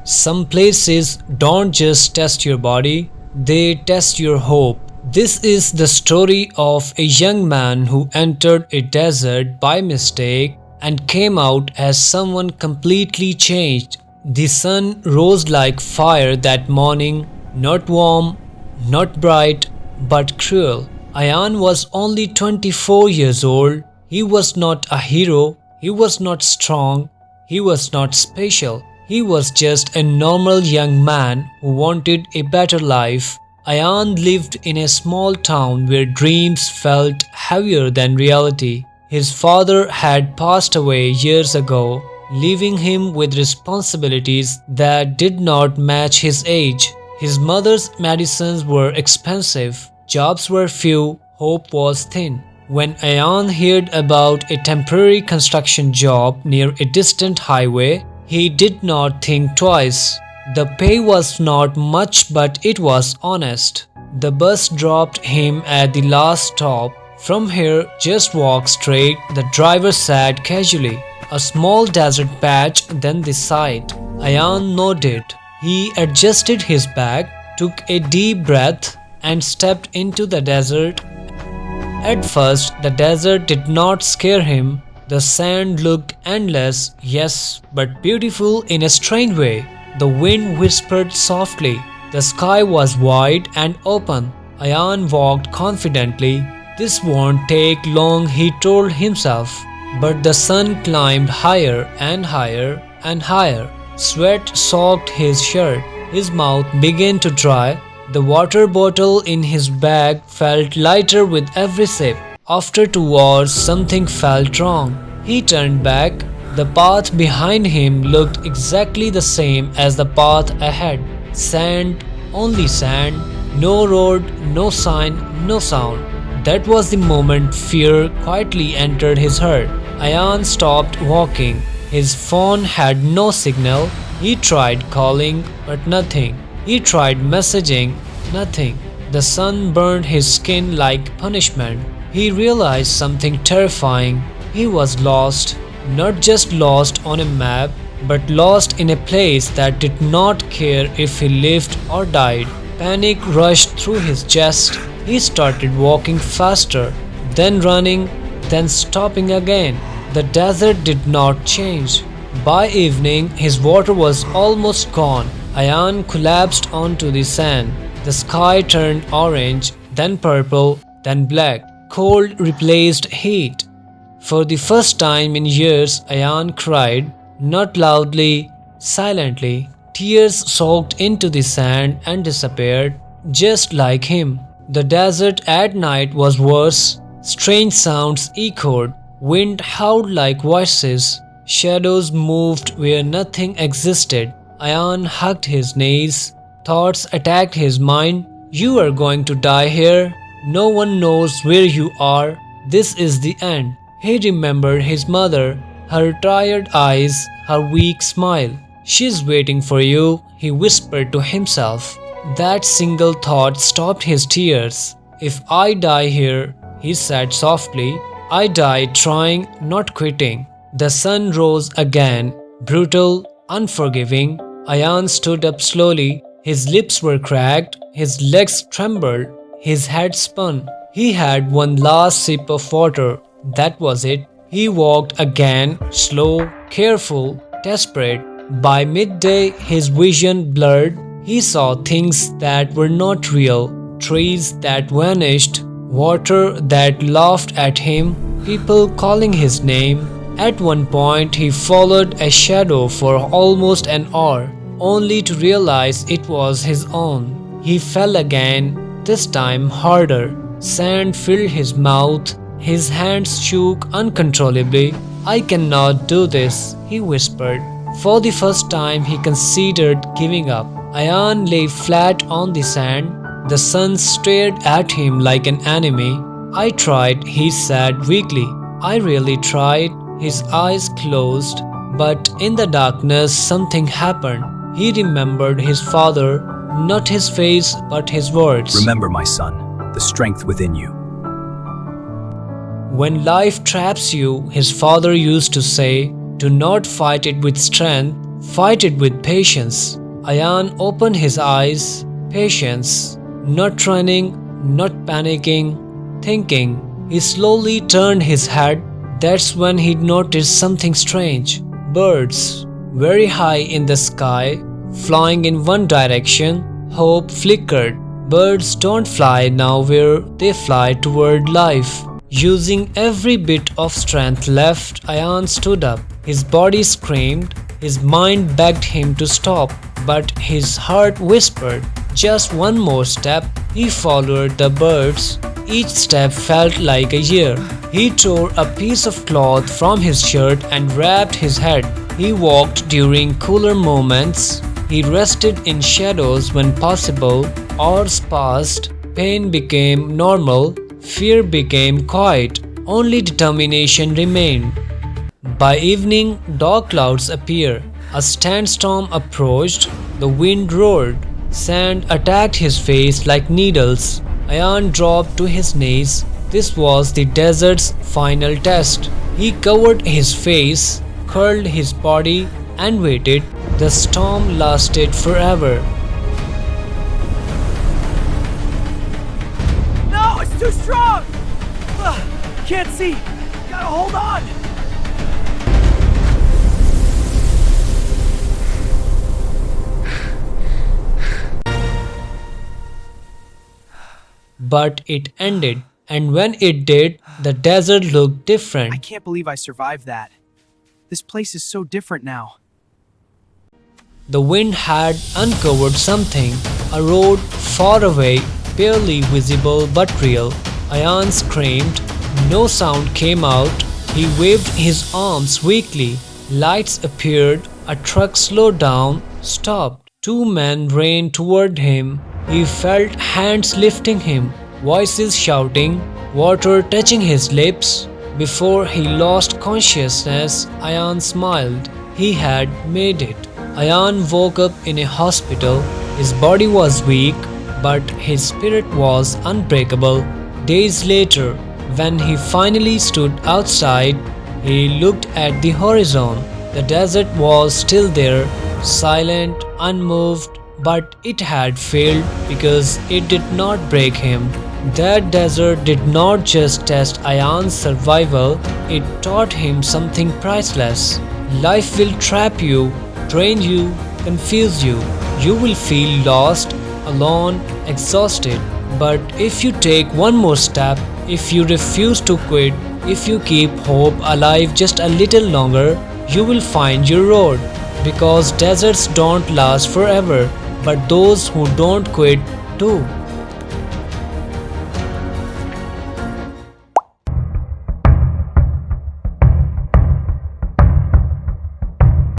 Some places don't just test your body, they test your hope. This is the story of a young man who entered a desert by mistake and came out as someone completely changed. The sun rose like fire that morning, not warm, not bright, but cruel. Ayaan was only 24 years old. He was not a hero, he was not strong, he was not special. He was just a normal young man who wanted a better life. Ayaan lived in a small town where dreams felt heavier than reality. His father had passed away years ago, leaving him with responsibilities that did not match his age. His mother's medicines were expensive, jobs were few, hope was thin. When Ayaan heard about a temporary construction job near a distant highway, he did not think twice. The pay was not much, but it was honest. The bus dropped him at the last stop. From here, just walk straight, the driver said casually. A small desert patch, then the side. Ayaan nodded. He adjusted his bag, took a deep breath, and stepped into the desert. At first, the desert did not scare him. The sand looked endless, yes, but beautiful in a strange way. The wind whispered softly. The sky was wide and open. Ayaan walked confidently. This won't take long, he told himself. But the sun climbed higher and higher and higher. Sweat soaked his shirt. His mouth began to dry. The water bottle in his bag felt lighter with every sip. After 2 hours, something felt wrong. He turned back. The path behind him looked exactly the same as the path ahead. Sand, only sand, no road, no sign, no sound. That was the moment fear quietly entered his heart. Ayaan stopped walking. His phone had no signal. He tried calling, but nothing. He tried messaging, nothing. The sun burned his skin like punishment. He realized something terrifying. He was lost. Not just lost on a map, but lost in a place that did not care if he lived or died. Panic rushed through his chest. He started walking faster, then running, then stopping again. The desert did not change. By evening, his water was almost gone. Ayaan collapsed onto the sand. The sky turned orange, then purple, then black. Cold replaced heat. For the first time in years, Ayaan cried, not loudly, silently. Tears soaked into the sand and disappeared, just like him. The desert at night was worse. Strange sounds echoed. Wind howled like voices. Shadows moved where nothing existed. Ayaan hugged his knees. Thoughts attacked his mind. You are going to die here. No one knows where you are. This is the end. He remembered his mother, her tired eyes, her weak smile. She's waiting for you, he whispered to himself. That single thought stopped his tears. If I die here, he said softly, I die trying, not quitting. The sun rose again, brutal, unforgiving. Ayaan stood up slowly. His lips were cracked, his legs trembled, his head spun. He had one last sip of water. That was it. He walked again, slow, careful, desperate. By midday, his vision blurred. He saw things that were not real, trees that vanished, water that laughed at him, people calling his name. At one point, he followed a shadow for almost an hour, only to realize it was his own. He fell again, this time harder. Sand filled his mouth. His hands shook uncontrollably. I cannot do this, he whispered. For the first time, he considered giving up. Ayaan lay flat on the sand. The sun stared at him like an enemy. I tried, he said weakly. I really tried. His eyes closed. But in the darkness, something happened. He remembered his father, not his face, but his words. Remember, my son, the strength within you. When life traps you, his father used to say, do not fight it with strength, Fight it with patience. Ayaan opened his eyes. Patience. Not running, not panicking, thinking. He slowly turned his head. That's when he noticed something strange. Birds, very high in the sky, flying in one direction. Hope flickered. Birds don't fly now where they fly toward life. Using every bit of strength left, Ayaan stood up. His body screamed. His mind begged him to stop, but his heart whispered, just one more step. He followed the birds. Each step felt like a year. He tore a piece of cloth from his shirt and wrapped his head. He walked during cooler moments. He rested in shadows when possible. Hours passed. Pain became normal. Fear became quiet. Only determination remained. By evening, dark clouds appeared. A sandstorm approached. The wind roared. Sand attacked his face like needles. Ayaan dropped to his knees. This was the desert's final test. He covered his face, curled his body, and waited. The storm lasted forever. No, it's too strong! Can't see. Gotta hold on. But it ended, and when it did, the desert looked I different. can't believe I survived that. This place is so different now. The wind had uncovered something, a road far away, barely visible but real. Ayaan screamed. No sound came out. He waved his arms weakly. Lights appeared. A truck slowed down, stopped. Two men ran toward him. He felt hands lifting him, voices shouting, water touching his lips. Before he lost consciousness, Ayaan smiled. He had made it. Ayaan woke up in a hospital. His body was weak, but his spirit was unbreakable. Days later, when he finally stood outside, he looked at the horizon. The desert was still there, silent, unmoved, but it had failed because it did not break him. That desert did not just test Ayaan's survival, it taught him something priceless. Life will trap you, drain you, confuse you. You will feel lost, alone, exhausted. But if you take one more step, if you refuse to quit, if you keep hope alive just a little longer, you will find your road. Because deserts don't last forever, but those who don't quit do.